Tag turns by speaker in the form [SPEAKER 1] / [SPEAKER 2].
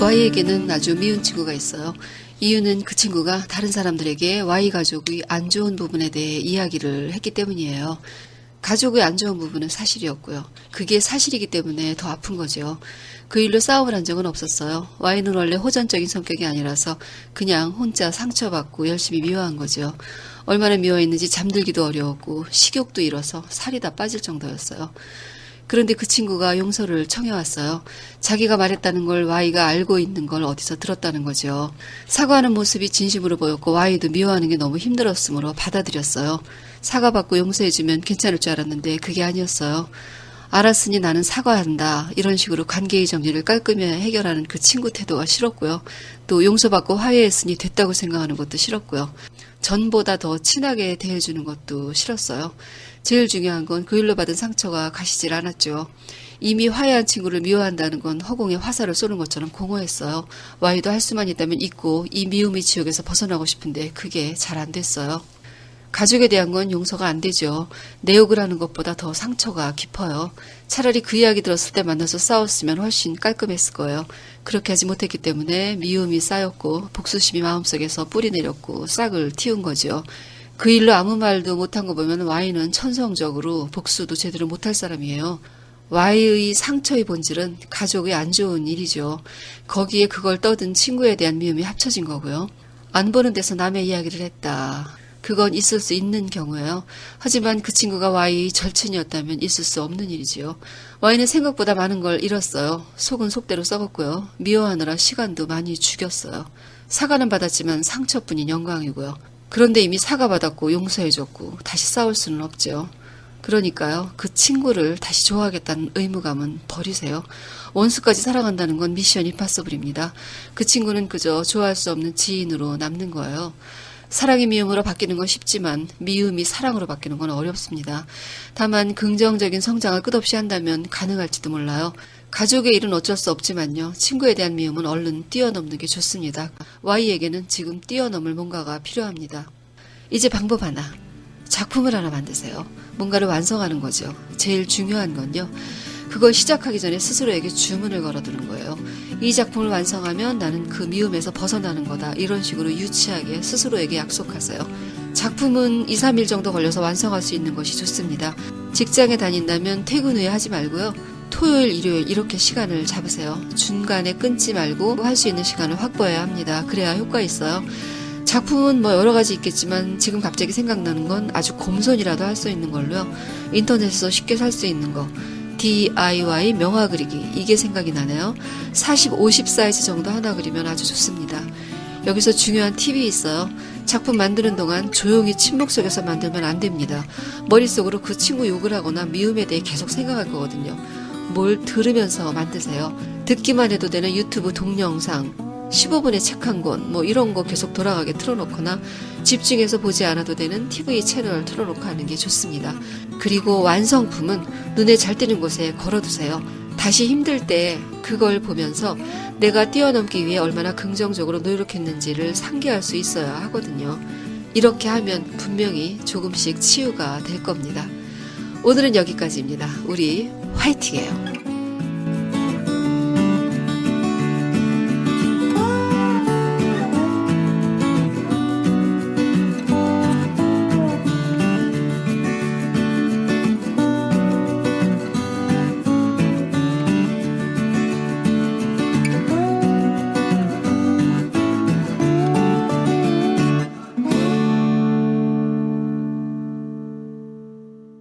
[SPEAKER 1] Y에게는 아주 미운 친구가 있어요. 이유는 그 친구가 다른 사람들에게 Y 가족의 안 좋은 부분에 대해 이야기를 했기 때문이에요. 가족의 안 좋은 부분은 사실이었고요. 그게 사실이기 때문에 더 아픈 거죠. 그 일로 싸움을 한 적은 없었어요. Y는 원래 호전적인 성격이 아니라서 그냥 혼자 상처받고 열심히 미워한 거죠. 얼마나 미워했는지 잠들기도 어려웠고 식욕도 잃어서 살이 다 빠질 정도였어요. 그런데 그 친구가 용서를 청해왔어요. 자기가 말했다는 걸 Y가 알고 있는 걸 어디서 들었다는 거죠. 사과하는 모습이 진심으로 보였고 Y도 미워하는 게 너무 힘들었으므로 받아들였어요. 사과받고 용서해주면 괜찮을 줄 알았는데 그게 아니었어요. 알았으니 나는 사과한다. 이런 식으로 관계의 정리를 깔끔히 해결하는 그 친구 태도가 싫었고요. 또 용서받고 화해했으니 됐다고 생각하는 것도 싫었고요. 전보다 더 친하게 대해주는 것도 싫었어요. 제일 중요한 건 그 일로 받은 상처가 가시질 않았죠. 이미 화해한 친구를 미워한다는 건 허공에 화살을 쏘는 것처럼 공허했어요. Y도 할 수만 있다면 잊고 이 미움의 지옥에서 벗어나고 싶은데 그게 잘 안 됐어요. 가족에 대한 건 용서가 안 되죠. 내 욕을 하는 것보다 더 상처가 깊어요. 차라리 그 이야기 들었을 때 만나서 싸웠으면 훨씬 깔끔했을 거예요. 그렇게 하지 못했기 때문에 미움이 쌓였고 복수심이 마음속에서 뿌리 내렸고 싹을 틔운 거죠. 그 일로 아무 말도 못한 거 보면 Y는 천성적으로 복수도 제대로 못할 사람이에요. Y의 상처의 본질은 가족의 안 좋은 일이죠. 거기에 그걸 떠든 친구에 대한 미움이 합쳐진 거고요. 안 보는 데서 남의 이야기를 했다. 그건 있을 수 있는 경우예요. 하지만 그 친구가 Y의 절친이었다면 있을 수 없는 일이지요. Y는 생각보다 많은 걸 잃었어요. 속은 속대로 썩었고요. 미워하느라 시간도 많이 죽였어요. 사과는 받았지만 상처뿐인 영광이고요. 그런데 이미 사과받았고 용서해줬고 다시 싸울 수는 없죠. 그러니까요. 그 친구를 다시 좋아하겠다는 의무감은 버리세요. 원수까지 사랑한다는 건 미션 임파서블입니다. 그 친구는 그저 좋아할 수 없는 지인으로 남는 거예요. 사랑이 미움으로 바뀌는 건 쉽지만 미움이 사랑으로 바뀌는 건 어렵습니다. 다만 긍정적인 성장을 끝없이 한다면 가능할지도 몰라요. 가족의 일은 어쩔 수 없지만요. 친구에 대한 미움은 얼른 뛰어넘는 게 좋습니다. Y에게는 지금 뛰어넘을 뭔가가 필요합니다. 이제 방법 하나. 작품을 하나 만드세요. 뭔가를 완성하는 거죠. 제일 중요한 건요. 그걸 시작하기 전에 스스로에게 주문을 걸어두는 거예요. 이 작품을 완성하면 나는 그 미움에서 벗어나는 거다. 이런 식으로 유치하게 스스로에게 약속하세요. 작품은 2, 3일 정도 걸려서 완성할 수 있는 것이 좋습니다. 직장에 다닌다면 퇴근 후에 하지 말고요. 토요일, 일요일 이렇게 시간을 잡으세요. 중간에 끊지 말고 할 수 있는 시간을 확보해야 합니다. 그래야 효과 있어요. 작품은 뭐 여러 가지 있겠지만 지금 갑자기 생각나는 건 아주 곰손이라도 할 수 있는 걸로요. 인터넷에서 쉽게 살 수 있는 거. DIY 명화 그리기 이게 생각이 나네요. 40, 50 사이즈 정도 하나 그리면 아주 좋습니다. 여기서 중요한 팁이 있어요. 작품 만드는 동안 조용히 침묵 속에서 만들면 안 됩니다. 머릿속으로 그 친구 욕을 하거나 미움에 대해 계속 생각할 거거든요. 뭘 들으면서 만드세요. 듣기만 해도 되는 유튜브 동영상 15분의 책 한 권 뭐 이런 거 계속 돌아가게 틀어놓거나 집중해서 보지 않아도 되는 TV 채널 틀어놓고 하는 게 좋습니다. 그리고 완성품은 눈에 잘 띄는 곳에 걸어두세요. 다시 힘들 때 그걸 보면서 내가 뛰어넘기 위해 얼마나 긍정적으로 노력했는지를 상기할 수 있어야 하거든요. 이렇게 하면 분명히 조금씩 치유가 될 겁니다. 오늘은 여기까지입니다. 우리 화이팅해요.